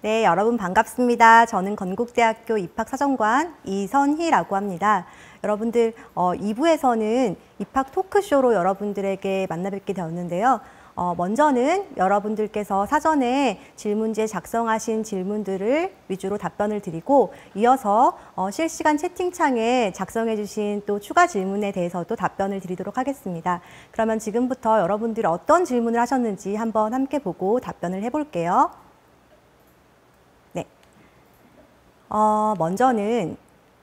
네, 여러분 반갑습니다. 저는 건국대학교 입학사정관 이선희라고 합니다. 여러분들 2부에서는 입학 토크쇼로 여러분들에게 만나뵙게 되었는데요. 먼저는 여러분들께서 사전에 질문지에 작성하신 질문들을 위주로 답변을 드리고 이어서 실시간 채팅창에 작성해 주신 또 추가 질문에 대해서도 답변을 드리도록 하겠습니다. 그러면 지금부터 여러분들이 어떤 질문을 하셨는지 한번 함께 보고 답변을 해볼게요. 네. 먼저는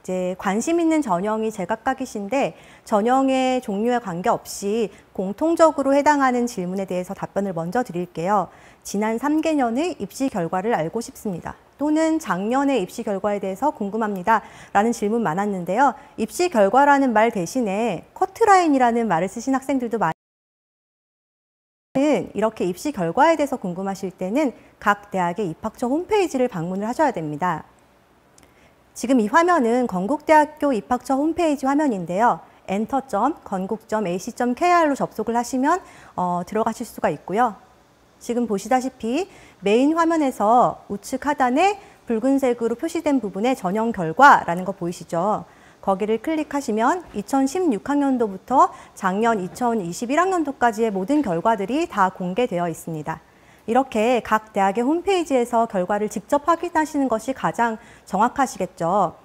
이제 관심 있는 전형이 제각각이신데 전형의 종류에 관계없이 공통적으로 해당하는 질문에 대해서 답변을 먼저 드릴게요. 지난 3개년의 입시 결과를 알고 싶습니다. 또는 작년의 입시 결과에 대해서 궁금합니다. 라는 질문 많았는데요. 입시 결과라는 말 대신에 커트라인이라는 말을 쓰신 학생들도 많이 이렇게 입시 결과에 대해서 궁금하실 때는 각 대학의 입학처 홈페이지를 방문을 하셔야 됩니다. 지금 이 화면은 건국대학교 입학처 홈페이지 화면인데요. enter.건국.ac.kr로 접속을 하시면 들어가실 수가 있고요. 지금 보시다시피 메인 화면에서 우측 하단에 붉은색으로 표시된 부분에 전형 결과라는 거 보이시죠? 거기를 클릭하시면 2016학년도부터 작년 2021학년도까지의 모든 결과들이 다 공개되어 있습니다. 이렇게 각 대학의 홈페이지에서 결과를 직접 확인하시는 것이 가장 정확하시겠죠.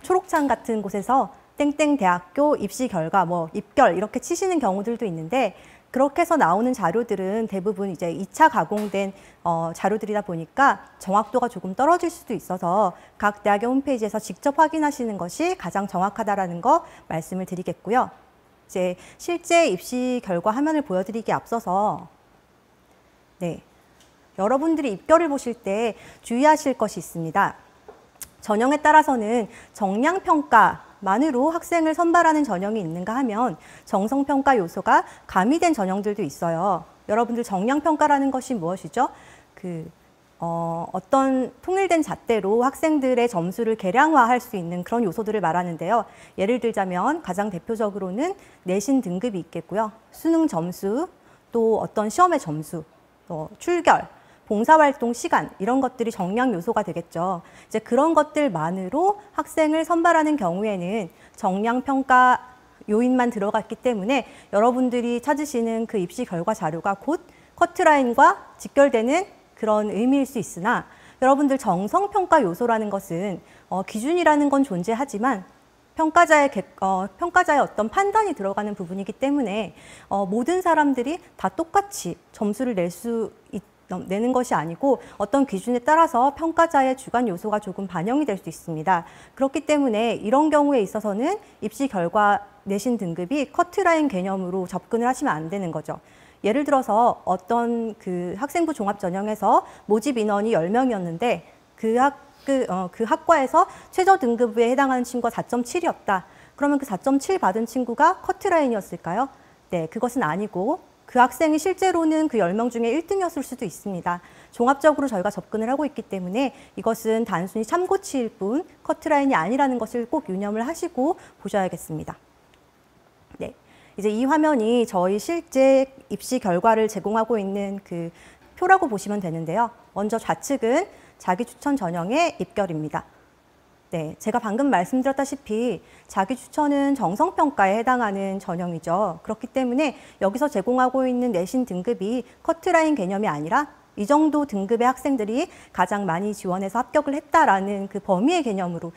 초록창 같은 곳에서 땡땡 대학교 입시 결과, 입결 이렇게 치시는 경우들도 있는데 그렇게 해서 나오는 자료들은 대부분 이제 2차 가공된 자료들이다 보니까 정확도가 조금 떨어질 수도 있어서 각 대학의 홈페이지에서 직접 확인하시는 것이 가장 정확하다라는 거 말씀을 드리겠고요. 이제 실제 입시 결과 화면을 보여드리기에 앞서서 네, 여러분들이 입결을 보실 때 주의하실 것이 있습니다. 전형에 따라서는 정량평가만으로 학생을 선발하는 전형이 있는가 하면 정성평가 요소가 가미된 전형들도 있어요. 여러분들 정량평가라는 것이 무엇이죠? 어떤 통일된 잣대로 학생들의 점수를 계량화할 수 있는 그런 요소들을 말하는데요. 예를 들자면 가장 대표적으로는 내신 등급이 있겠고요. 수능 점수, 또 어떤 시험의 점수, 출결, 봉사활동 시간 이런 것들이 정량 요소가 되겠죠. 이제 그런 것들만으로 학생을 선발하는 경우에는 정량평가 요인만 들어갔기 때문에 여러분들이 찾으시는 그 입시 결과 자료가 곧 커트라인과 직결되는 그런 의미일 수 있으나 여러분들 정성평가 요소라는 것은 기준이라는 건 존재하지만 평가자의 어떤 판단이 들어가는 부분이기 때문에 모든 사람들이 다 똑같이 점수를 내는 것이 아니고 어떤 기준에 따라서 평가자의 주관 요소가 조금 반영이 될 수 있습니다. 그렇기 때문에 이런 경우에 있어서는 입시 결과 내신 등급이 커트라인 개념으로 접근을 하시면 안 되는 거죠. 예를 들어서 어떤 그 학생부 종합전형에서 모집 인원이 10명이었는데 그 학과에서 최저 등급에 해당하는 친구가 4.7이었다. 그러면 그 4.7 받은 친구가 커트라인이었을까요? 네, 그것은 아니고 그 학생이 실제로는 그 10명 중에 1등이었을 수도 있습니다. 종합적으로 저희가 접근을 하고 있기 때문에 이것은 단순히 참고치일 뿐 커트라인이 아니라는 것을 꼭 유념을 하시고 보셔야겠습니다. 네, 이제 이 화면이 저희 실제 입시 결과를 제공하고 있는 그 표라고 보시면 되는데요. 먼저 좌측은 자기 추천 전형의 입결입니다. 네, 제가 방금 말씀드렸다시피 자기 추천은 정성평가에 해당하는 전형이죠. 그렇기 때문에 여기서 제공하고 있는 내신 등급이 커트라인 개념이 아니라 이 정도 등급의 학생들이 가장 많이 지원해서 합격을 했다라는 그 범위의 개념으로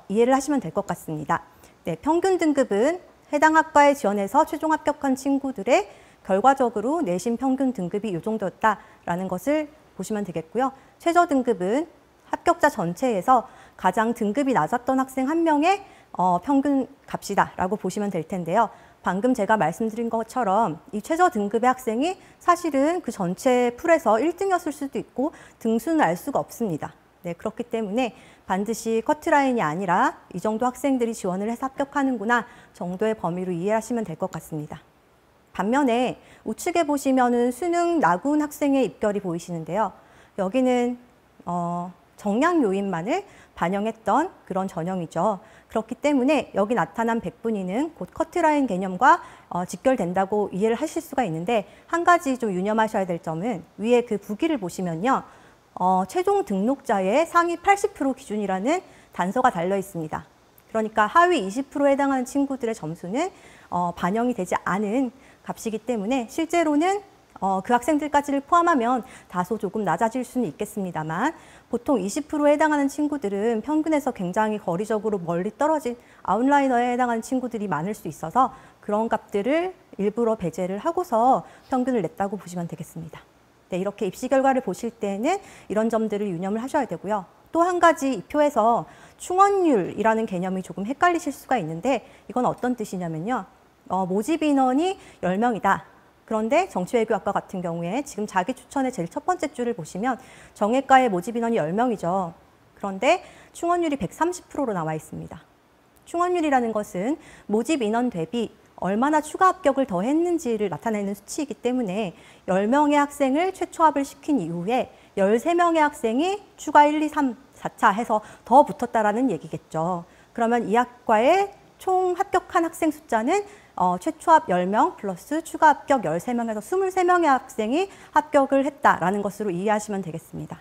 이해를 하시면 될 것 같습니다. 네, 평균 등급은 해당 학과에 지원해서 최종 합격한 친구들의 결과적으로 내신 평균 등급이 이 정도였다라는 것을 보시면 되겠고요. 최저 등급은 합격자 전체에서 가장 등급이 낮았던 학생 한 명의 평균 값이다라고 보시면 될 텐데요. 방금 제가 말씀드린 것처럼 이 최저 등급의 학생이 사실은 그 전체 풀에서 1등이었을 수도 있고 등수는 알 수가 없습니다. 네, 그렇기 때문에 반드시 커트라인이 아니라 이 정도 학생들이 지원을 해서 합격하는구나 정도의 범위로 이해하시면 될 것 같습니다. 반면에 우측에 보시면은 수능 나군 학생의 입결이 보이시는데요. 여기는 정량 요인만을 반영했던 그런 전형이죠. 그렇기 때문에 여기 나타난 100분위는 곧 커트라인 개념과 직결된다고 이해를 하실 수가 있는데 한 가지 좀 유념하셔야 될 점은 위에 그 부기를 보시면요. 최종 등록자의 상위 80% 기준이라는 단서가 달려 있습니다. 그러니까 하위 20%에 해당하는 친구들의 점수는 반영이 되지 않은 값이기 때문에 실제로는 그 학생들까지를 포함하면 다소 조금 낮아질 수는 있겠습니다만 보통 20%에 해당하는 친구들은 평균에서 굉장히 거리적으로 멀리 떨어진 아웃라이너에 해당하는 친구들이 많을 수 있어서 그런 값들을 일부러 배제를 하고서 평균을 냈다고 보시면 되겠습니다. 네, 이렇게 입시 결과를 보실 때는 이런 점들을 유념을 하셔야 되고요. 또 한 가지 이 표에서 충원율이라는 개념이 조금 헷갈리실 수가 있는데 이건 어떤 뜻이냐면요. 모집 인원이 10명이다. 그런데 정치외교학과 같은 경우에 지금 자기 추천의 제일 첫 번째 줄을 보시면 정외과의 모집 인원이 10명이죠. 그런데 충원율이 130%로 나와 있습니다. 충원율이라는 것은 모집 인원 대비 얼마나 추가 합격을 더 했는지를 나타내는 수치이기 때문에 10명의 학생을 최초합을 시킨 이후에 13명의 학생이 추가 1, 2, 3, 4차 해서 더 붙었다라는 얘기겠죠. 그러면 이 학과의 총 합격한 학생 숫자는 최초합 10명 플러스 추가 합격 13명에서 23명의 학생이 합격을 했다라는 것으로 이해하시면 되겠습니다.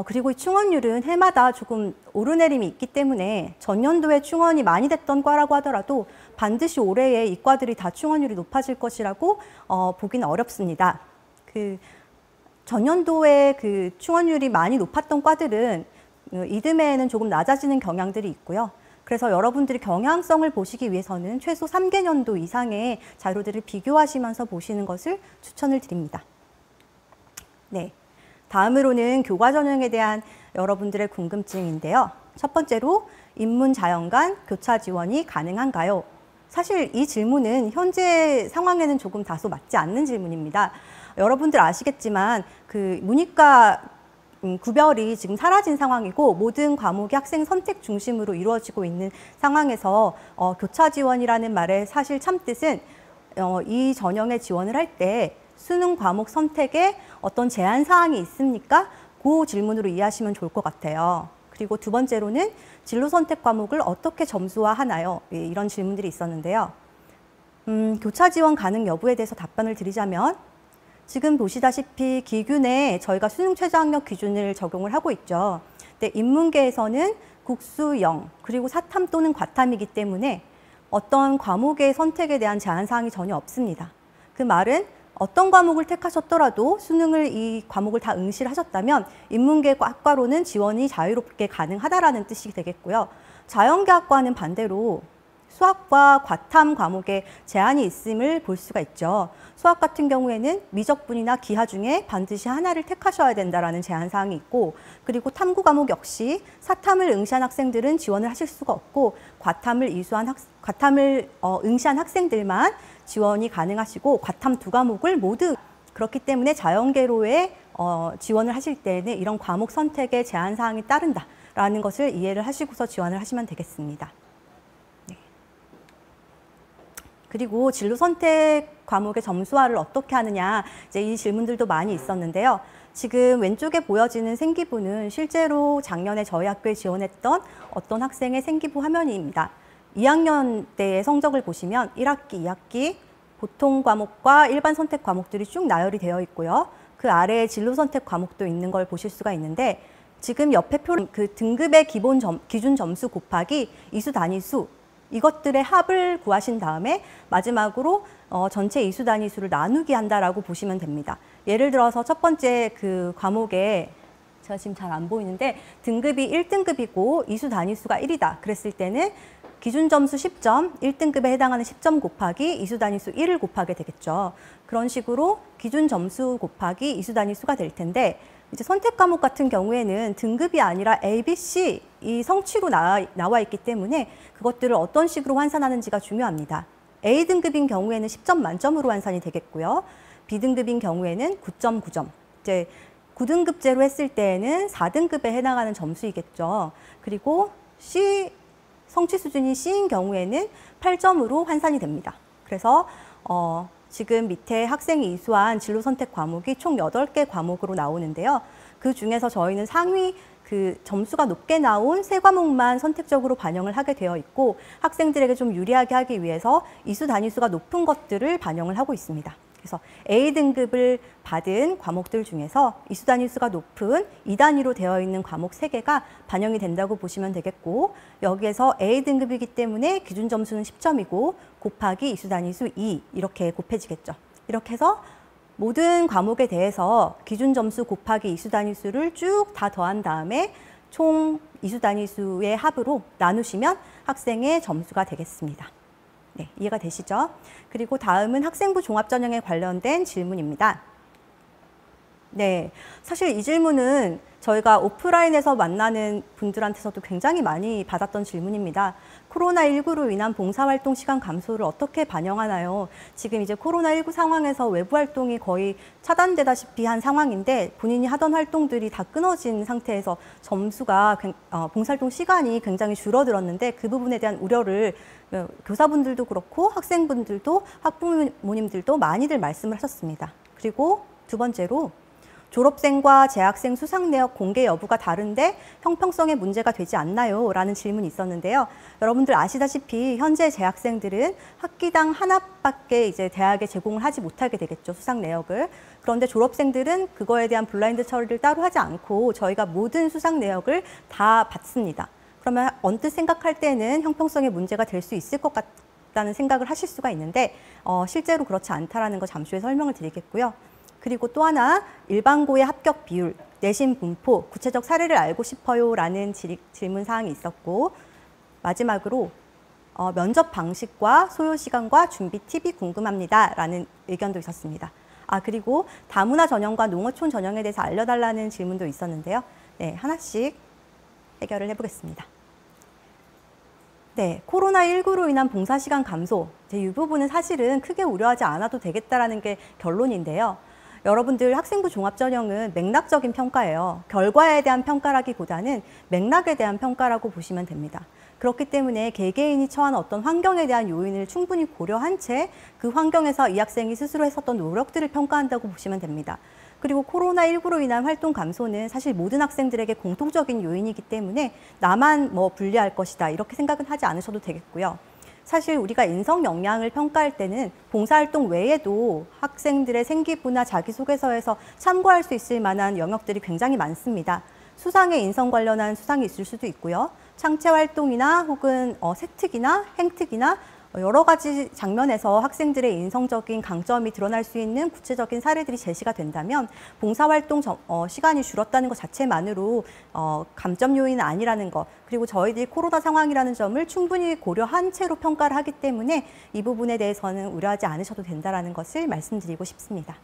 그리고 이 충원율은 해마다 조금 오르내림이 있기 때문에 전년도에 충원이 많이 됐던 과라고 하더라도 반드시 올해에 이 과들이 다 충원율이 높아질 것이라고 보기는 어렵습니다. 전년도에 그 충원율이 많이 높았던 과들은 이듬해에는 조금 낮아지는 경향들이 있고요. 그래서 여러분들이 경향성을 보시기 위해서는 최소 3개년도 이상의 자료들을 비교하시면서 보시는 것을 추천을 드립니다. 네. 다음으로는 교과 전형에 대한 여러분들의 궁금증인데요. 첫 번째로 인문 자연관 교차 지원이 가능한가요? 사실 이 질문은 현재 상황에는 조금 다소 맞지 않는 질문입니다. 여러분들 아시겠지만 그 문이과 구별이 지금 사라진 상황이고 모든 과목이 학생 선택 중심으로 이루어지고 있는 상황에서 교차 지원이라는 말의 사실 참뜻은 이 전형에 지원을 할 때 수능 과목 선택에 어떤 제한 사항이 있습니까? 그 질문으로 이해하시면 좋을 것 같아요. 그리고 두 번째로는 진로 선택 과목을 어떻게 점수화하나요? 이런 질문들이 있었는데요. 교차 지원 가능 여부에 대해서 답변을 드리자면 지금 보시다시피 기균에 저희가 수능 최저학력 기준을 적용을 하고 있죠. 근데 인문계에서는 국수 0 그리고 사탐 또는 과탐이기 때문에 어떤 과목의 선택에 대한 제한 사항이 전혀 없습니다. 그 말은 어떤 과목을 택하셨더라도 수능을 이 과목을 다 응시를 하셨다면 인문계 학과로는 지원이 자유롭게 가능하다라는 뜻이 되겠고요. 자연계학과는 반대로 수학과 과탐 과목에 제한이 있음을 볼 수가 있죠. 수학 같은 경우에는 미적분이나 기하 중에 반드시 하나를 택하셔야 된다라는 제한 사항이 있고 그리고 탐구 과목 역시 사탐을 응시한 학생들은 지원을 하실 수가 없고 과탐을 응시한 학생들만 지원이 가능하시고 과탐 두 과목을 모두 그렇기 때문에 자연계로에 지원을 하실 때는 이런 과목 선택에 제한 사항이 따른다라는 것을 이해를 하시고서 지원을 하시면 되겠습니다. 네. 그리고 진로 선택 과목의 점수화를 어떻게 하느냐 이제 이 질문들도 많이 있었는데요. 지금 왼쪽에 보여지는 생기부는 실제로 작년에 저희 학교에 지원했던 어떤 학생의 생기부 화면입니다. 2학년 때의 성적을 보시면 1학기, 2학기 보통 과목과 일반 선택 과목들이 쭉 나열이 되어 있고요. 그 아래에 진로 선택 과목도 있는 걸 보실 수가 있는데 지금 옆에 표는 그 등급의 기준 점수 곱하기 이수 단위수 이것들의 합을 구하신 다음에 마지막으로 전체 이수 단위수를 나누기 한다라고 보시면 됩니다. 예를 들어서 첫 번째 그 과목에 제가 지금 잘 안 보이는데 등급이 1등급이고 이수 단위수가 1이다. 그랬을 때는 기준 점수 10점, 1등급에 해당하는 10점 곱하기 이수 단위수 1을 곱하게 되겠죠. 그런 식으로 기준 점수 곱하기 이수 단위수가 될 텐데 이제 선택 과목 같은 경우에는 등급이 아니라 A, B, C 이 성취로 나와 있기 때문에 그것들을 어떤 식으로 환산하는지가 중요합니다. A등급인 경우에는 10점 만점으로 환산이 되겠고요. B등급인 경우에는 9.9점. 이제 9등급제로 했을 때에는 4등급에 해당하는 점수이겠죠. 그리고 C 성취 수준이 C인 경우에는 8점으로 환산이 됩니다. 그래서 지금 밑에 학생이 이수한 진로 선택 과목이 총 8개 과목으로 나오는데요. 그 중에서 저희는 상위 그 점수가 높게 나온 3과목만 선택적으로 반영을 하게 되어 있고 학생들에게 좀 유리하게 하기 위해서 이수 단위수가 높은 것들을 반영을 하고 있습니다. 그래서 A등급을 받은 과목들 중에서 이수 단위수가 높은 2단위로 되어 있는 과목 3개가 반영이 된다고 보시면 되겠고, 여기에서 A등급이기 때문에 기준 점수는 10점이고 곱하기 이수 단위수 2 이렇게 곱해지겠죠. 이렇게 해서 모든 과목에 대해서 기준 점수 곱하기 이수 단위수를 쭉 다 더한 다음에 총 이수 단위수의 합으로 나누시면 학생의 점수가 되겠습니다. 네, 이해가 되시죠? 그리고 다음은 학생부 종합전형에 관련된 질문입니다. 네, 사실 이 질문은 저희가 오프라인에서 만나는 분들한테서도 굉장히 많이 받았던 질문입니다. 코로나19로 인한 봉사활동 시간 감소를 어떻게 반영하나요? 지금 이제 코로나19 상황에서 외부 활동이 거의 차단되다시피 한 상황인데 본인이 하던 활동들이 다 끊어진 상태에서 점수가 봉사활동 시간이 굉장히 줄어들었는데 그 부분에 대한 우려를 교사분들도 그렇고 학생분들도 학부모님들도 많이들 말씀을 하셨습니다. 그리고 두 번째로 졸업생과 재학생 수상 내역 공개 여부가 다른데 형평성에 문제가 되지 않나요? 라는 질문이 있었는데요. 여러분들 아시다시피 현재 재학생들은 학기당 한 학밖에 이제 대학에 제공을 하지 못하게 되겠죠, 수상 내역을. 그런데 졸업생들은 그거에 대한 블라인드 처리를 따로 하지 않고 저희가 모든 수상 내역을 다 받습니다. 그러면 언뜻 생각할 때는 형평성에 문제가 될 수 있을 것 같다는 생각을 하실 수가 있는데 실제로 그렇지 않다라는 거 잠시 후에 설명을 드리겠고요. 그리고 또 하나, 일반고의 합격 비율, 내신 분포, 구체적 사례를 알고 싶어요 라는 질문 사항이 있었고, 마지막으로 면접 방식과 소요 시간과 준비 팁이 궁금합니다 라는 의견도 있었습니다. 그리고 다문화 전형과 농어촌 전형에 대해서 알려달라는 질문도 있었는데요. 네, 하나씩 해결을 해보겠습니다. 네, 코로나19로 인한 봉사시간 감소, 이 부분은 사실은 크게 우려하지 않아도 되겠다라는 게 결론인데요. 여러분들 학생부 종합전형은 맥락적인 평가예요. 결과에 대한 평가라기보다는 맥락에 대한 평가라고 보시면 됩니다. 그렇기 때문에 개개인이 처한 어떤 환경에 대한 요인을 충분히 고려한 채 그 환경에서 이 학생이 스스로 했었던 노력들을 평가한다고 보시면 됩니다. 그리고 코로나19로 인한 활동 감소는 사실 모든 학생들에게 공통적인 요인이기 때문에 나만 불리할 것이다 이렇게 생각은 하지 않으셔도 되겠고요. 사실 우리가 인성 역량을 평가할 때는 봉사활동 외에도 학생들의 생기부나 자기소개서에서 참고할 수 있을 만한 영역들이 굉장히 많습니다. 수상의 인성 관련한 수상이 있을 수도 있고요. 창체활동이나 혹은 세특이나 행특이나 여러 가지 장면에서 학생들의 인성적인 강점이 드러날 수 있는 구체적인 사례들이 제시가 된다면 봉사활동 시간이 줄었다는 것 자체만으로 감점 요인은 아니라는 것, 그리고 저희들이 코로나 상황이라는 점을 충분히 고려한 채로 평가를 하기 때문에 이 부분에 대해서는 우려하지 않으셔도 된다는 것을 말씀드리고 싶습니다.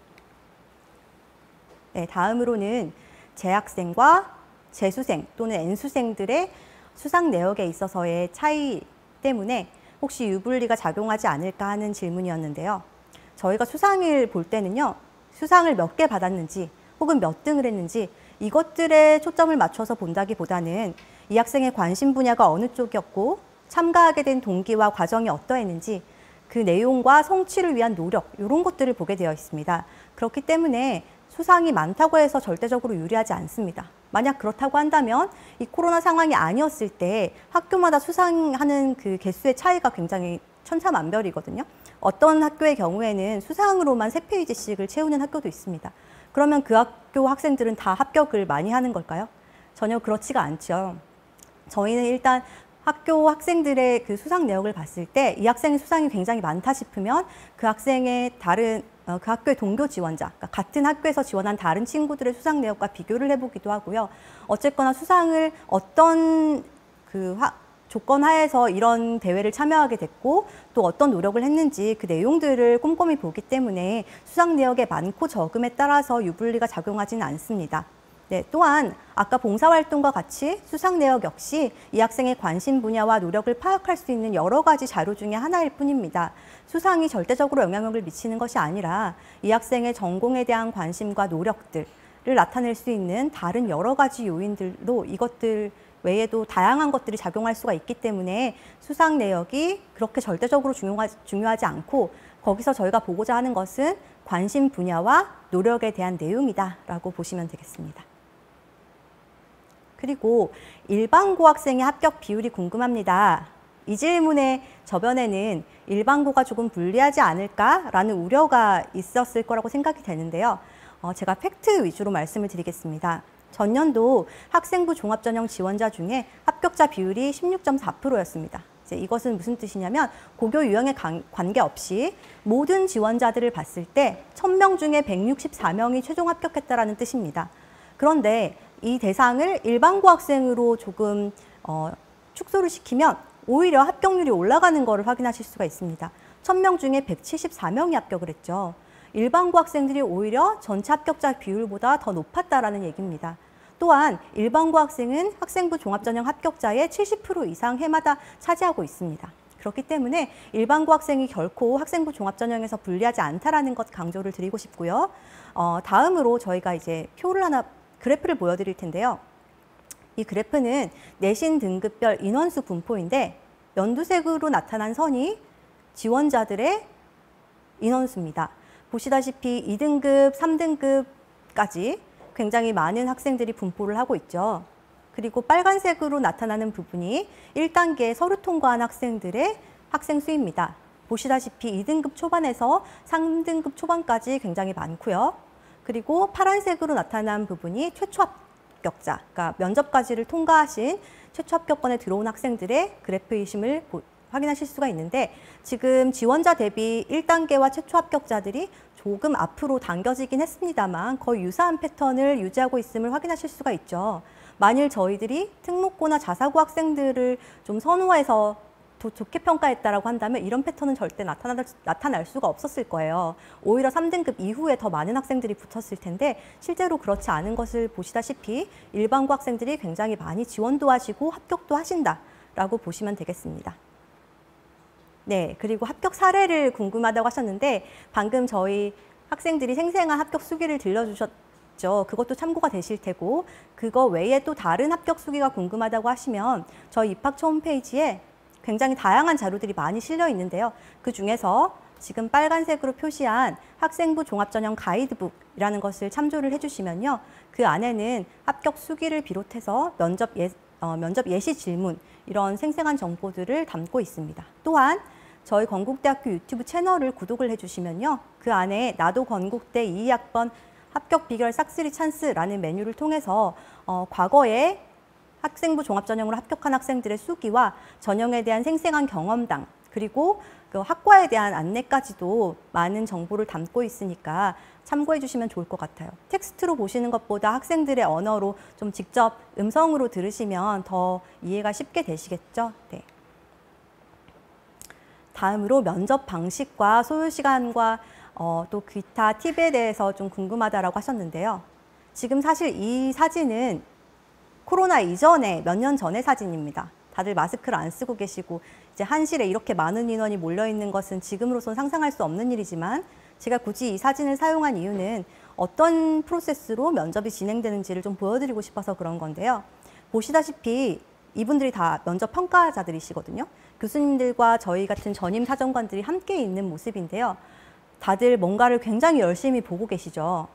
네, 다음으로는 재학생과 재수생 또는 N수생들의 수상 내역에 있어서의 차이 때문에 혹시 유불리가 작용하지 않을까 하는 질문이었는데요. 저희가 수상을 볼 때는요, 수상을 몇 개 받았는지 혹은 몇 등을 했는지 이것들에 초점을 맞춰서 본다기보다는 이 학생의 관심 분야가 어느 쪽이었고 참가하게 된 동기와 과정이 어떠했는지 그 내용과 성취를 위한 노력, 이런 것들을 보게 되어 있습니다. 그렇기 때문에 수상이 많다고 해서 절대적으로 유리하지 않습니다. 만약 그렇다고 한다면 이 코로나 상황이 아니었을 때 학교마다 수상하는 그 개수의 차이가 굉장히 천차만별이거든요. 어떤 학교의 경우에는 수상으로만 3페이지씩을 채우는 학교도 있습니다. 그러면 그 학교 학생들은 다 합격을 많이 하는 걸까요? 전혀 그렇지가 않죠. 저희는 일단 학교 학생들의 그 수상 내역을 봤을 때 이 학생의 수상이 굉장히 많다 싶으면 그 학생의 그 학교의 동교 지원자, 그러니까 같은 학교에서 지원한 다른 친구들의 수상 내역과 비교를 해보기도 하고요. 어쨌거나 수상을 어떤 조건 하에서 이런 대회를 참여하게 됐고 또 어떤 노력을 했는지 그 내용들을 꼼꼼히 보기 때문에 수상 내역의 많고 적음에 따라서 유불리가 작용하지는 않습니다. 네, 또한 아까 봉사활동과 같이 수상 내역 역시 이 학생의 관심 분야와 노력을 파악할 수 있는 여러 가지 자료 중에 하나일 뿐입니다. 수상이 절대적으로 영향력을 미치는 것이 아니라 이 학생의 전공에 대한 관심과 노력들을 나타낼 수 있는 다른 여러 가지 요인들로 이것들 외에도 다양한 것들이 작용할 수가 있기 때문에 수상 내역이 그렇게 절대적으로 중요하지 않고 거기서 저희가 보고자 하는 것은 관심 분야와 노력에 대한 내용이다라고 보시면 되겠습니다. 그리고 일반 고학생의 합격 비율이 궁금합니다 이 질문의 저변에는 일반고가 조금 불리하지 않을까라는 우려가 있었을 거라고 생각이 되는데요. 제가 팩트 위주로 말씀을 드리겠습니다. 전년도 학생부 종합전형 지원자 중에 합격자 비율이 16.4%였습니다. 이것은 무슨 뜻이냐면 고교 유형에 관계없이 모든 지원자들을 봤을 때 1000명 중에 164명이 최종 합격했다라는 뜻입니다. 그런데 이 대상을 일반고 학생으로 조금 축소를 시키면 오히려 합격률이 올라가는 것을 확인하실 수가 있습니다. 1000명 중에 174명이 합격을 했죠. 일반고 학생들이 오히려 전체 합격자 비율보다 더 높았다라는 얘기입니다. 또한 일반고 학생은 학생부 종합전형 합격자의 70% 이상 해마다 차지하고 있습니다. 그렇기 때문에 일반고 학생이 결코 학생부 종합전형에서 불리하지 않다라는 것 강조를 드리고 싶고요. 다음으로 저희가 이제 그래프를 보여드릴 텐데요. 이 그래프는 내신 등급별 인원수 분포인데 연두색으로 나타난 선이 지원자들의 인원수입니다. 보시다시피 2등급, 3등급까지 굉장히 많은 학생들이 분포를 하고 있죠. 그리고 빨간색으로 나타나는 부분이 1단계 서류 통과한 학생들의 학생 수입니다. 보시다시피 2등급 초반에서 3등급 초반까지 굉장히 많고요. 그리고 파란색으로 나타난 부분이 최초 합격자, 그러니까 면접까지를 통과하신 최초 합격권에 들어온 학생들의 그래프이심을 확인하실 수가 있는데 지금 지원자 대비 1단계와 최초 합격자들이 조금 앞으로 당겨지긴 했습니다만 거의 유사한 패턴을 유지하고 있음을 확인하실 수가 있죠. 만일 저희들이 특목고나 자사고 학생들을 좀 선호해서 좋게 평가했다라고 한다면 이런 패턴은 절대 나타날 수가 없었을 거예요. 오히려 3등급 이후에 더 많은 학생들이 붙었을 텐데 실제로 그렇지 않은 것을 보시다시피 일반고 학생들이 굉장히 많이 지원도 하시고 합격도 하신다라고 보시면 되겠습니다. 네, 그리고 합격 사례를 궁금하다고 하셨는데 방금 저희 학생들이 생생한 합격 수기를 들려주셨죠. 그것도 참고가 되실 테고 그거 외에 또 다른 합격 수기가 궁금하다고 하시면 저희 입학처 홈페이지에 굉장히 다양한 자료들이 많이 실려 있는데요. 그 중에서 지금 빨간색으로 표시한 학생부 종합전형 가이드북이라는 것을 참조를 해주시면요. 그 안에는 합격 수기를 비롯해서 면접 예시 질문 이런 생생한 정보들을 담고 있습니다. 또한 저희 건국대학교 유튜브 채널을 구독을 해주시면요. 그 안에 나도 건국대 22학번 합격 비결 싹쓸이 찬스라는 메뉴를 통해서 과거에 학생부 종합전형으로 합격한 학생들의 수기와 전형에 대한 생생한 경험담 그리고 그 학과에 대한 안내까지도 많은 정보를 담고 있으니까 참고해 주시면 좋을 것 같아요. 텍스트로 보시는 것보다 학생들의 언어로 좀 직접 음성으로 들으시면 더 이해가 쉽게 되시겠죠? 네. 다음으로 면접 방식과 소요 시간과 또 기타 팁에 대해서 좀 궁금하다라고 하셨는데요. 지금 사실 이 사진은 코로나 이전에 몇 년 전의 사진입니다. 다들 마스크를 안 쓰고 계시고 이제 한실에 이렇게 많은 인원이 몰려 있는 것은 지금으로선 상상할 수 없는 일이지만 제가 굳이 이 사진을 사용한 이유는 어떤 프로세스로 면접이 진행되는지를 좀 보여드리고 싶어서 그런 건데요. 보시다시피 이분들이 다 면접 평가자들이시거든요. 교수님들과 저희 같은 전임 사정관들이 함께 있는 모습인데요. 다들 뭔가를 굉장히 열심히 보고 계시죠.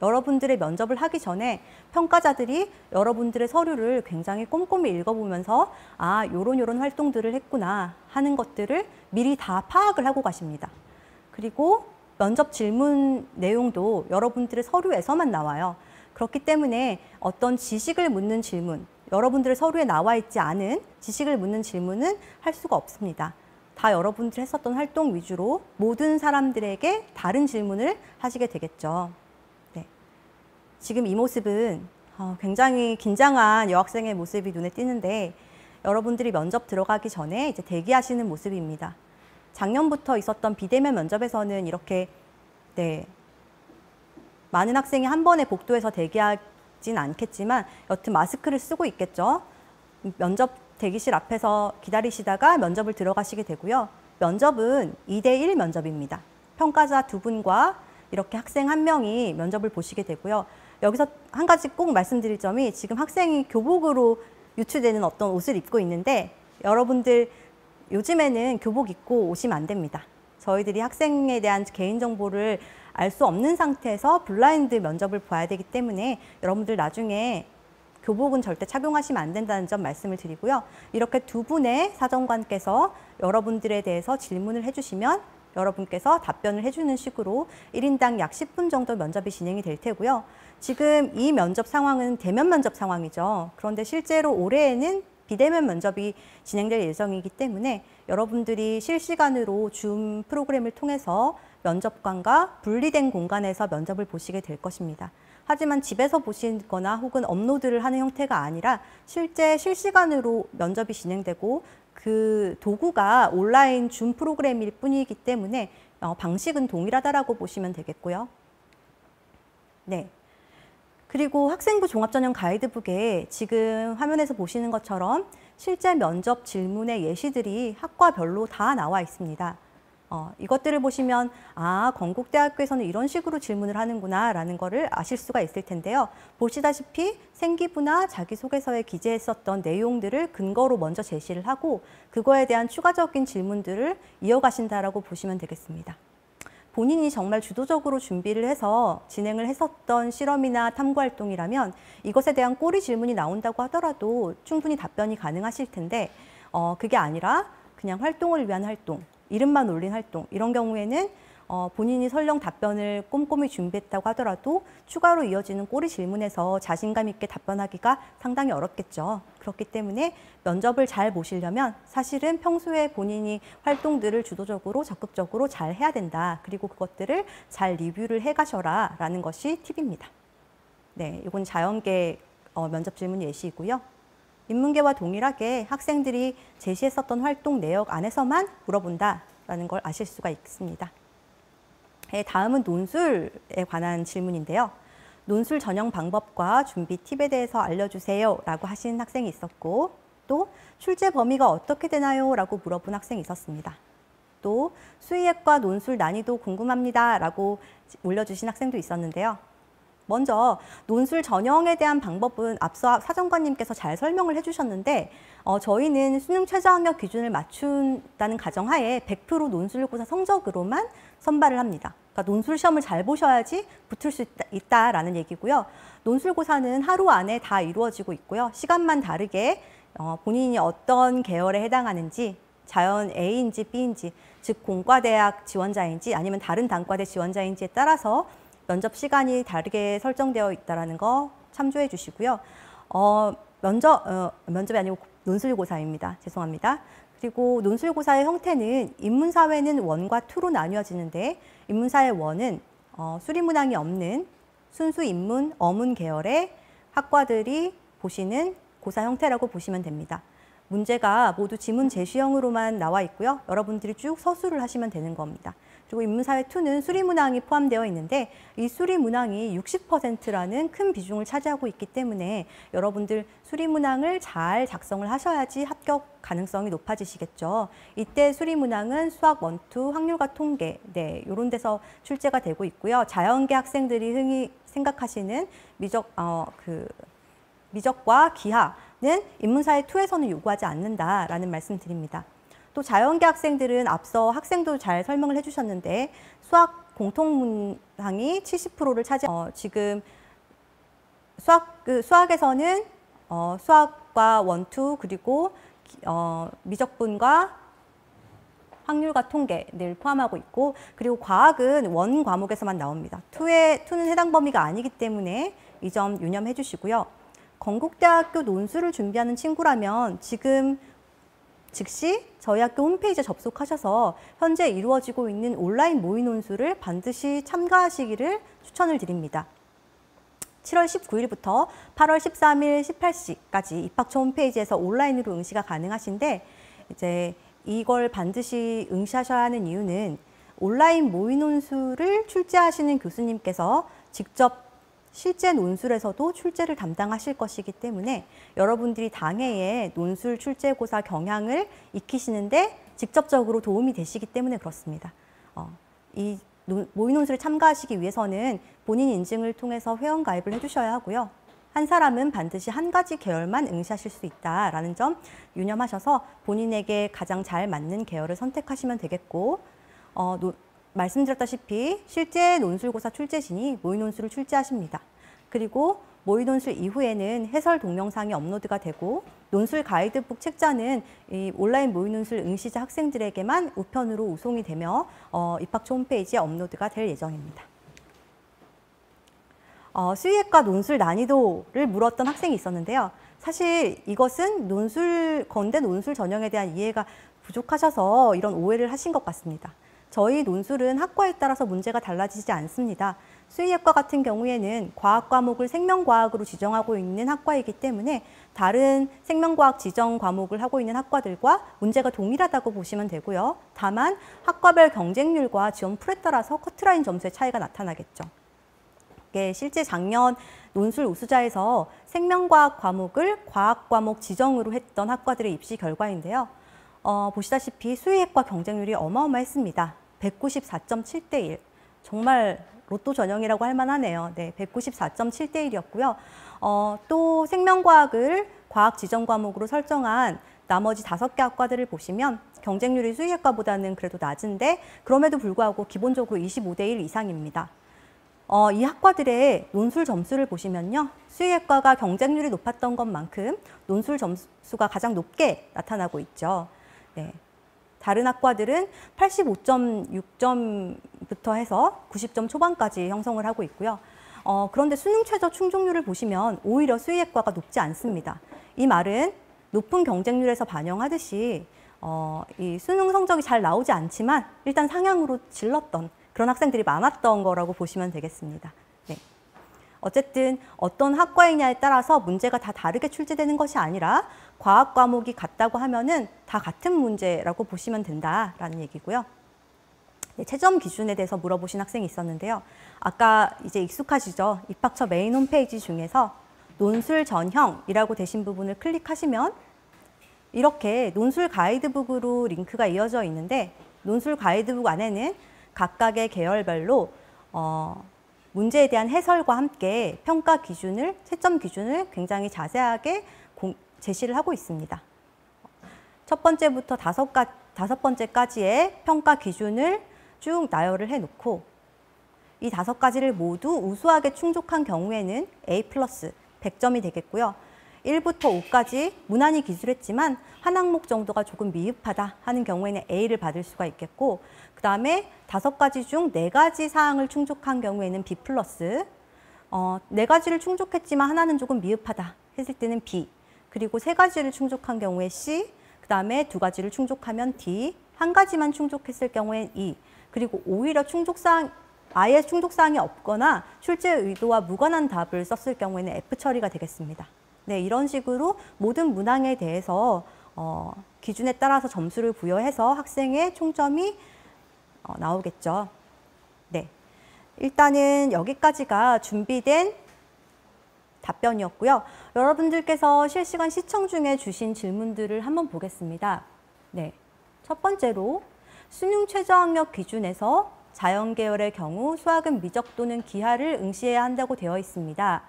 여러분들의 면접을 하기 전에 평가자들이 여러분들의 서류를 굉장히 꼼꼼히 읽어보면서 아, 요런 활동들을 했구나 하는 것들을 미리 다 파악을 하고 가십니다. 그리고 면접 질문 내용도 여러분들의 서류에서만 나와요. 그렇기 때문에 어떤 지식을 묻는 질문, 여러분들의 서류에 나와 있지 않은 지식을 묻는 질문은 할 수가 없습니다. 다 여러분들이 했었던 활동 위주로 모든 사람들에게 다른 질문을 하시게 되겠죠. 네. 지금 이 모습은 굉장히 긴장한 여학생의 모습이 눈에 띄는데 여러분들이 면접 들어가기 전에 이제 대기하시는 모습입니다. 작년부터 있었던 비대면 면접에서는 이렇게 많은 학생이 한 번에 복도에서 대기하진 않겠지만 여튼 마스크를 쓰고 있겠죠. 면접 대기실 앞에서 기다리시다가 면접을 들어가시게 되고요. 면접은 2대1 면접입니다. 평가자 2분과 이렇게 학생 1명이 면접을 보시게 되고요. 여기서 한 가지 꼭 말씀드릴 점이 지금 학생이 교복으로 유출되는 어떤 옷을 입고 있는데 여러분들 요즘에는 교복 입고 오시면 안 됩니다. 저희들이 학생에 대한 개인정보를 알 수 없는 상태에서 블라인드 면접을 봐야 되기 때문에 여러분들 나중에 교복은 절대 착용하시면 안 된다는 점 말씀을 드리고요. 이렇게 두 분의 사정관께서 여러분들에 대해서 질문을 해주시면 여러분께서 답변을 해주는 식으로 1인당 약 10분 정도 면접이 진행이 될 테고요. 지금 이 면접 상황은 대면 면접 상황이죠. 그런데 실제로 올해에는 비대면 면접이 진행될 예정이기 때문에 여러분들이 실시간으로 줌 프로그램을 통해서 면접관과 분리된 공간에서 면접을 보시게 될 것입니다. 하지만 집에서 보시거나 혹은 업로드를 하는 형태가 아니라 실제 실시간으로 면접이 진행되고 그 도구가 온라인 줌 프로그램일 뿐이기 때문에 방식은 동일하다라고 보시면 되겠고요. 네. 그리고 학생부 종합전형 가이드북에 지금 화면에서 보시는 것처럼 실제 면접 질문의 예시들이 학과별로 다 나와 있습니다. 이것들을 보시면 건국대학교에서는 이런 식으로 질문을 하는구나 라는 거를 아실 수가 있을 텐데요. 보시다시피 생기부나 자기소개서에 기재했었던 내용들을 근거로 먼저 제시를 하고 그거에 대한 추가적인 질문들을 이어가신다라고 보시면 되겠습니다. 본인이 정말 주도적으로 준비를 해서 진행을 했었던 실험이나 탐구활동이라면 이것에 대한 꼬리 질문이 나온다고 하더라도 충분히 답변이 가능하실 텐데 그게 아니라 그냥 활동을 위한 활동, 이름만 올린 활동 이런 경우에는 본인이 설령 답변을 꼼꼼히 준비했다고 하더라도 추가로 이어지는 꼬리 질문에서 자신감 있게 답변하기가 상당히 어렵겠죠. 그렇기 때문에 면접을 잘 보시려면 사실은 평소에 본인이 활동들을 주도적으로 적극적으로 잘 해야 된다. 그리고 그것들을 잘 리뷰를 해가셔라 라는 것이 팁입니다. 네, 이건 자연계 면접 질문 예시이고요. 인문계와 동일하게 학생들이 제시했었던 활동 내역 안에서만 물어본다라는 걸 아실 수가 있습니다. 네, 다음은 논술에 관한 질문인데요. 논술 전형 방법과 준비 팁에 대해서 알려주세요 라고 하신 학생이 있었고 또 출제 범위가 어떻게 되나요? 라고 물어본 학생이 있었습니다. 또 수의학과 논술 난이도 궁금합니다 라고 올려주신 학생도 있었는데요. 먼저 논술 전형에 대한 방법은 앞서 사정관님께서 잘 설명을 해주셨는데 저희는 수능 최저학력 기준을 맞춘다는 가정하에 100% 논술고사 성적으로만 선발을 합니다. 그러니까 논술 시험을 잘 보셔야지 붙을 수 있다라는 얘기고요. 논술고사는 하루 안에 다 이루어지고 있고요. 시간만 다르게 본인이 어떤 계열에 해당하는지 자연 A인지 B인지 즉 공과대학 지원자인지 아니면 다른 단과대 지원자인지에 따라서 면접 시간이 다르게 설정되어 있다는 거 참조해 주시고요. 면접이 아니고 논술고사입니다. 죄송합니다. 그리고 논술고사의 형태는 인문사회는 1과 2로 나뉘어지는데 인문사회 1은 수리문항이 없는 순수 인문, 어문 계열의 학과들이 보시는 고사 형태라고 보시면 됩니다. 문제가 모두 지문 제시형으로만 나와 있고요. 여러분들이 쭉 서술을 하시면 되는 겁니다. 그리고 인문사회 2는 수리문항이 포함되어 있는데 이 수리문항이 60%라는 큰 비중을 차지하고 있기 때문에 여러분들 수리문항을 잘 작성을 하셔야지 합격 가능성이 높아지시겠죠. 이때 수리문항은 수학 1, 2, 확률과 통계 이런 데서 출제가 되고 있고요. 자연계 학생들이 흔히 생각하시는 미적과 기하는 인문사회 2에서는 요구하지 않는다라는 말씀 드립니다. 또 자연계 학생들은 앞서 학생도 잘 설명을 해주셨는데 수학 공통문항이 70%를 지금 수학에서는 수학과 1, 2 그리고 미적분과 확률과 통계를 포함하고 있고 그리고 과학은 원 과목에서만 나옵니다. 2는 해당 범위가 아니기 때문에 이 점 유념해 주시고요. 건국대학교 논술을 준비하는 친구라면 지금 즉시 저희 학교 홈페이지에 접속하셔서 현재 이루어지고 있는 온라인 모의 논술을 반드시 참가하시기를 추천을 드립니다. 7월 19일부터 8월 13일 18시까지 입학처 홈페이지에서 온라인으로 응시가 가능하신데 이제 이걸 반드시 응시하셔야 하는 이유는 온라인 모의 논술을 출제하시는 교수님께서 직접 실제 논술에서도 출제를 담당하실 것이기 때문에 여러분들이 당해의 논술 출제고사 경향을 익히시는데 직접적으로 도움이 되시기 때문에 그렇습니다. 이 모의 논술에 참가하시기 위해서는 본인 인증을 통해서 회원 가입을 해주셔야 하고요. 한 사람은 반드시 한 가지 계열만 응시하실 수 있다라는 점 유념하셔서 본인에게 가장 잘 맞는 계열을 선택하시면 되겠고 말씀드렸다시피 실제 논술고사 출제진이 모의 논술을 출제하십니다. 그리고 모의 논술 이후에는 해설 동영상이 업로드가 되고 논술 가이드북 책자는 이 온라인 모의 논술 응시자 학생들에게만 우편으로 우송이 되며 입학처 홈페이지에 업로드가 될 예정입니다. 수의학과 논술 난이도를 물었던 학생이 있었는데요. 사실 이것은 건대 논술 전형에 대한 이해가 부족하셔서 이런 오해를 하신 것 같습니다. 저희 논술은 학과에 따라서 문제가 달라지지 않습니다. 수의학과 같은 경우에는 과학 과목을 생명과학으로 지정하고 있는 학과이기 때문에 다른 생명과학 지정 과목을 하고 있는 학과들과 문제가 동일하다고 보시면 되고요. 다만 학과별 경쟁률과 지원 풀에 따라서 커트라인 점수의 차이가 나타나겠죠. 실제 작년 논술 우수자에서 생명과학 과목을 과학 과목 지정으로 했던 학과들의 입시 결과인데요. 보시다시피 수의학과 경쟁률이 어마어마했습니다. 194.7대 1. 정말 로또 전형이라고 할 만하네요. 네, 194.7대 1이었고요. 또 생명과학을 과학 지정 과목으로 설정한 나머지 5개 학과들을 보시면 경쟁률이 수의학과보다는 그래도 낮은데 그럼에도 불구하고 기본적으로 25대 1 이상입니다. 이 학과들의 논술 점수를 보시면요. 수의학과가 경쟁률이 높았던 것만큼 논술 점수가 가장 높게 나타나고 있죠. 네. 다른 학과들은 85.6점부터 해서 90점 초반까지 형성을 하고 있고요. 그런데 수능 최저 충족률을 보시면 오히려 수의학과가 높지 않습니다. 이 말은 높은 경쟁률에서 반영하듯이 이 수능 성적이 잘 나오지 않지만 일단 상향으로 질렀던 그런 학생들이 많았던 거라고 보시면 되겠습니다. 네. 어쨌든 어떤 학과이냐에 따라서 문제가 다 다르게 출제되는 것이 아니라 과학 과목이 같다고 하면은 다 같은 문제라고 보시면 된다라는 얘기고요. 네, 채점 기준에 대해서 물어보신 학생이 있었는데요. 아까 이제 익숙하시죠? 입학처 메인 홈페이지 중에서 논술 전형이라고 되신 부분을 클릭하시면 이렇게 논술 가이드북으로 링크가 이어져 있는데 논술 가이드북 안에는 각각의 계열별로 문제에 대한 해설과 함께 평가 기준을, 채점 기준을 굉장히 자세하게 제시를 하고 있습니다. 첫 번째부터 다섯 번째까지의 평가 기준을 쭉 나열을 해놓고 이 5가지를 모두 우수하게 충족한 경우에는 A+, 100점이 되겠고요. 1부터 5까지 무난히 기술했지만 한 항목 정도가 조금 미흡하다 하는 경우에는 A를 받을 수가 있겠고 그 다음에 5가지 중 4가지 사항을 충족한 경우에는 B+, 4가지를 충족했지만 하나는 조금 미흡하다 했을 때는 B, 그리고 3가지를 충족한 경우에 C, 그 다음에 2가지를 충족하면 D, 1가지만 충족했을 경우엔 E, 그리고 오히려 아예 충족사항이 없거나 출제 의도와 무관한 답을 썼을 경우에는 F 처리가 되겠습니다. 네, 이런 식으로 모든 문항에 대해서 기준에 따라서 점수를 부여해서 학생의 총점이 나오겠죠. 네, 일단은 여기까지가 준비된 답변이었고요. 여러분들께서 실시간 시청 중에 주신 질문들을 한번 보겠습니다. 네, 첫 번째로 수능 최저학력 기준에서 자연계열의 경우 수학은 미적 또는 기하를 응시해야 한다고 되어 있습니다.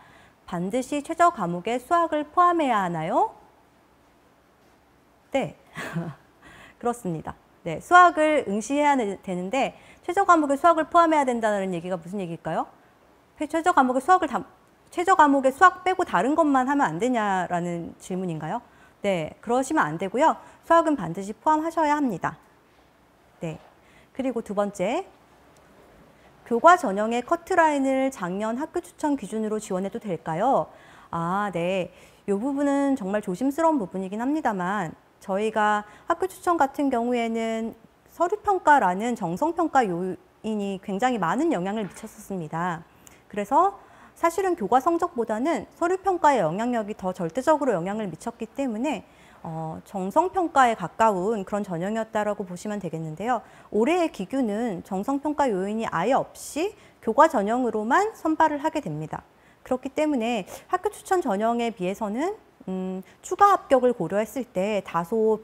반드시 최저 과목에 수학을 포함해야 하나요? 네, 그렇습니다. 네, 수학을 응시해야 되는데 최저 과목에 수학을 포함해야 된다는 얘기가 무슨 얘기일까요? 최저 과목에 수학 빼고 다른 것만 하면 안 되냐라는 질문인가요? 네, 그러시면 안 되고요. 수학은 반드시 포함하셔야 합니다. 네, 그리고 두 번째, 교과 전형의 커트라인을 작년 학교 추천 기준으로 지원해도 될까요? 네. 이 부분은 정말 조심스러운 부분이긴 합니다만 저희가 학교 추천 같은 경우에는 서류평가라는 정성평가 요인이 굉장히 많은 영향을 미쳤었습니다. 그래서 사실은 교과 성적보다는 서류평가의 영향력이 더 절대적으로 영향을 미쳤기 때문에 정성평가에 가까운 그런 전형이었다라고 보시면 되겠는데요. 올해의 기규는 정성평가 요인이 아예 없이 교과 전형으로만 선발을 하게 됩니다. 그렇기 때문에 학교 추천 전형에 비해서는 추가 합격을 고려했을 때 다소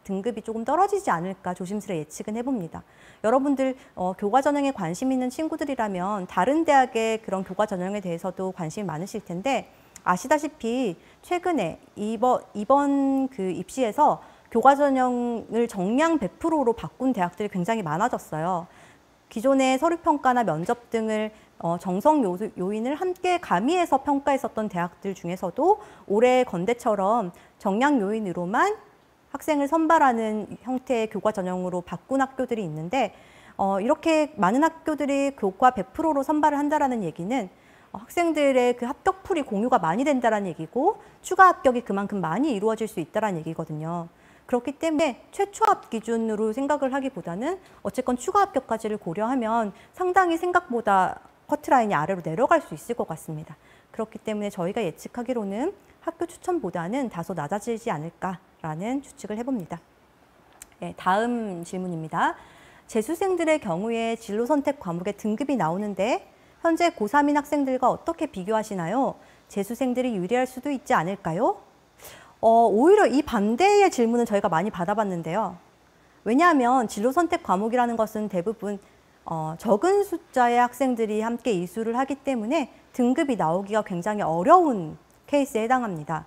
등급이 조금 떨어지지 않을까 조심스레 예측은 해봅니다. 여러분들 교과 전형에 관심 있는 친구들이라면 다른 대학의 그런 교과 전형에 대해서도 관심이 많으실 텐데 아시다시피 최근에 이번 그 입시에서 교과 전형을 정량 100%로 바꾼 대학들이 굉장히 많아졌어요. 기존의 서류평가나 면접 등을 정성 요인을 함께 가미해서 평가했었던 대학들 중에서도 올해 건대처럼 정량 요인으로만 학생을 선발하는 형태의 교과 전형으로 바꾼 학교들이 있는데 이렇게 많은 학교들이 교과 100%로 선발을 한다라는 얘기는 학생들의 그 합격풀이 공유가 많이 된다는 얘기고 추가 합격이 그만큼 많이 이루어질 수 있다는 얘기거든요. 그렇기 때문에 최초 합 기준으로 생각을 하기보다는 어쨌건 추가 합격까지를 고려하면 상당히 생각보다 커트라인이 아래로 내려갈 수 있을 것 같습니다. 그렇기 때문에 저희가 예측하기로는 학교 추천보다는 다소 낮아지지 않을까라는 추측을 해봅니다. 네, 다음 질문입니다. 재수생들의 경우에 진로 선택 과목의 등급이 나오는데 현재 고3인 학생들과 어떻게 비교하시나요? 재수생들이 유리할 수도 있지 않을까요? 오히려 이 반대의 질문은 저희가 많이 받아봤는데요. 왜냐하면 진로 선택 과목이라는 것은 대부분 적은 숫자의 학생들이 함께 이수를 하기 때문에 등급이 나오기가 굉장히 어려운 케이스에 해당합니다.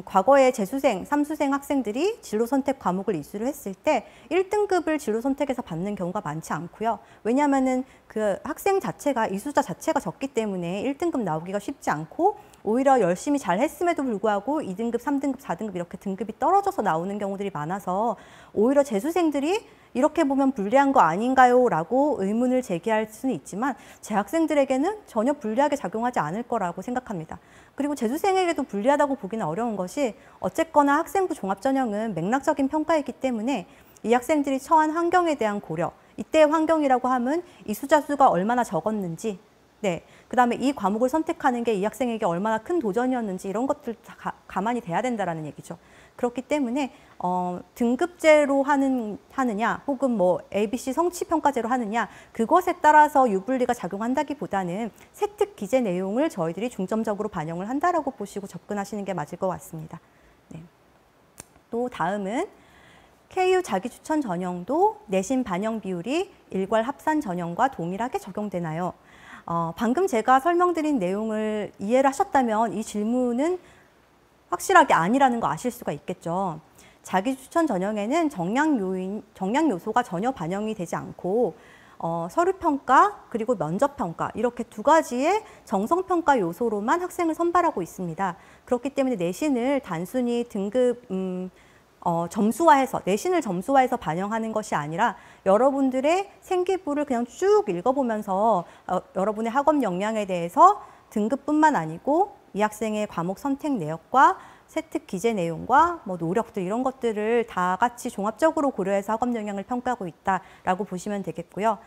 과거에 재수생, 삼수생 학생들이 진로 선택 과목을 이수를 했을 때 1등급을 진로 선택에서 받는 경우가 많지 않고요. 왜냐하면은 그 학생 자체가 이수자 자체가 적기 때문에 1등급 나오기가 쉽지 않고 오히려 열심히 잘 했음에도 불구하고 2등급, 3등급, 4등급 이렇게 등급이 떨어져서 나오는 경우들이 많아서 오히려 재수생들이 이렇게 보면 불리한 거 아닌가요? 라고 의문을 제기할 수는 있지만 재학생들에게는 전혀 불리하게 작용하지 않을 거라고 생각합니다. 그리고 재수생에게도 불리하다고 보기는 어려운 것이 어쨌거나 학생부 종합전형은 맥락적인 평가이기 때문에 이 학생들이 처한 환경에 대한 고려, 이때의 환경이라고 하면 이수자 수가 얼마나 적었는지, 네, 그다음에 이 과목을 선택하는 게 이 학생에게 얼마나 큰 도전이었는지 이런 것들 다 가만히 돼야 된다는 얘기죠. 그렇기 때문에 등급제로 하느냐 혹은 뭐 ABC 성취평가제로 하느냐 그것에 따라서 유불리가 작용한다기보다는 세특 기재 내용을 저희들이 중점적으로 반영을 한다라고 보시고 접근하시는 게 맞을 것 같습니다. 네. 또 다음은 KU 자기추천 전형도 내신 반영 비율이 일괄 합산 전형과 동일하게 적용되나요? 방금 제가 설명드린 내용을 이해를 하셨다면 이 질문은 확실하게 아니라는 거 아실 수가 있겠죠. 자기추천 전형에는 정량 요소가 전혀 반영이 되지 않고 서류평가 그리고 면접평가 이렇게 두 가지의 정성평가 요소로만 학생을 선발하고 있습니다. 그렇기 때문에 내신을 단순히 등급 점수화해서 내신을 점수화해서 반영하는 것이 아니라 여러분들의 생기부를 그냥 쭉 읽어보면서 여러분의 학업 역량에 대해서 등급뿐만 아니고 이 학생의 과목 선택 내역과 세특 기재 내용과 뭐 노력들 이런 것들을 다 같이 종합적으로 고려해서 학업 역량을 평가하고 있다라고 보시면 되겠고요.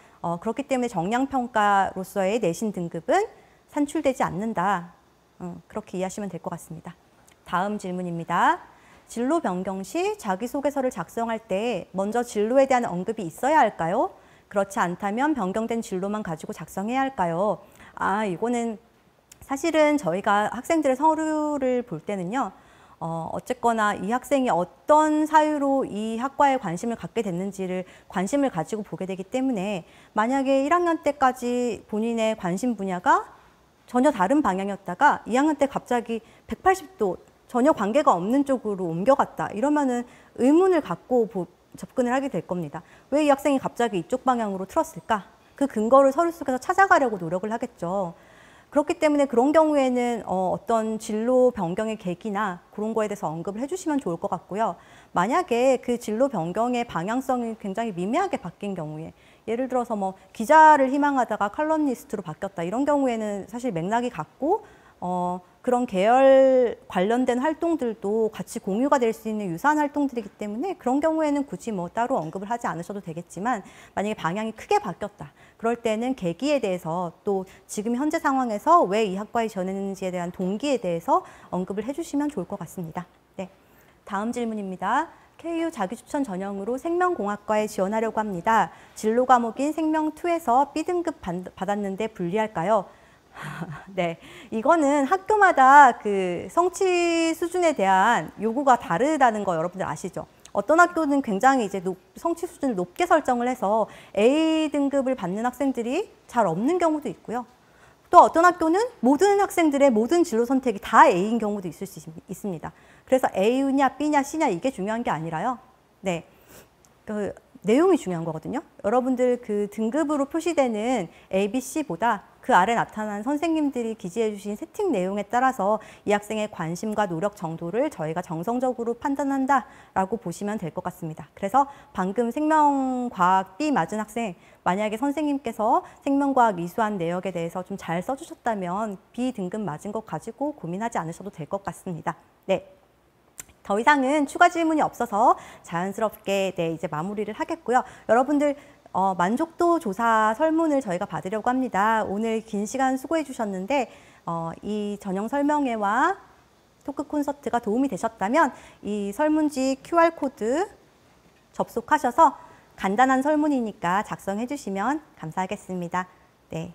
그렇기 때문에 정량평가로서의 내신 등급은 산출되지 않는다. 그렇게 이해하시면 될 것 같습니다. 다음 질문입니다. 진로 변경 시 자기소개서를 작성할 때 먼저 진로에 대한 언급이 있어야 할까요? 그렇지 않다면 변경된 진로만 가지고 작성해야 할까요? 이거는 사실은 저희가 학생들의 서류를 볼 때는요. 어쨌거나 이 학생이 어떤 사유로 이 학과에 관심을 갖게 됐는지를 관심을 가지고 보게 되기 때문에 만약에 1학년 때까지 본인의 관심 분야가 전혀 다른 방향이었다가 2학년 때 갑자기 180도 전혀 관계가 없는 쪽으로 옮겨갔다. 이러면은 의문을 갖고 접근을 하게 될 겁니다. 왜 이 학생이 갑자기 이쪽 방향으로 틀었을까? 그 근거를 서류 속에서 찾아가려고 노력을 하겠죠. 그렇기 때문에 그런 경우에는 어떤 진로 변경의 계기나 그런 거에 대해서 언급을 해주시면 좋을 것 같고요. 만약에 그 진로 변경의 방향성이 굉장히 미미하게 바뀐 경우에 예를 들어서 뭐 기자를 희망하다가 칼럼니스트로 바뀌었다. 이런 경우에는 사실 맥락이 같고 그런 계열 관련된 활동들도 같이 공유가 될 수 있는 유사한 활동들이기 때문에 그런 경우에는 굳이 뭐 따로 언급을 하지 않으셔도 되겠지만 만약에 방향이 크게 바뀌었다. 그럴 때는 계기에 대해서 또 지금 현재 상황에서 왜 이 학과에 지원했는지에 대한 동기에 대해서 언급을 해주시면 좋을 것 같습니다. 네, 다음 질문입니다. KU 자기추천 전형으로 생명공학과에 지원하려고 합니다. 진로 과목인 생명2에서 B등급 받았는데 불리할까요? 네, 이거는 학교마다 그 성취 수준에 대한 요구가 다르다는 거 여러분들 아시죠? 어떤 학교는 굉장히 이제 성취 수준을 높게 설정을 해서 A 등급을 받는 학생들이 잘 없는 경우도 있고요. 또 어떤 학교는 모든 학생들의 모든 진로 선택이 다 A인 경우도 있을 수 있습니다. 그래서 A냐, B냐, C냐 이게 중요한 게 아니라요. 네, 내용이 중요한 거거든요. 여러분들 그 등급으로 표시되는 A, B, C보다 그 아래 나타난 선생님들이 기재해 주신 세팅 내용에 따라서 이 학생의 관심과 노력 정도를 저희가 정성적으로 판단한다라고 보시면 될 것 같습니다. 그래서 방금 생명과학 B 맞은 학생, 만약에 선생님께서 생명과학 이수한 내역에 대해서 좀 잘 써주셨다면 B 등급 맞은 것 가지고 고민하지 않으셔도 될 것 같습니다. 네. 더 이상은 추가 질문이 없어서 자연스럽게 이제 마무리를 하겠고요. 여러분들 만족도 조사 설문을 저희가 받으려고 합니다. 오늘 긴 시간 수고해 주셨는데 이 전형 설명회와 토크 콘서트가 도움이 되셨다면 이 설문지 QR코드 접속하셔서 간단한 설문이니까 작성해 주시면 감사하겠습니다. 네.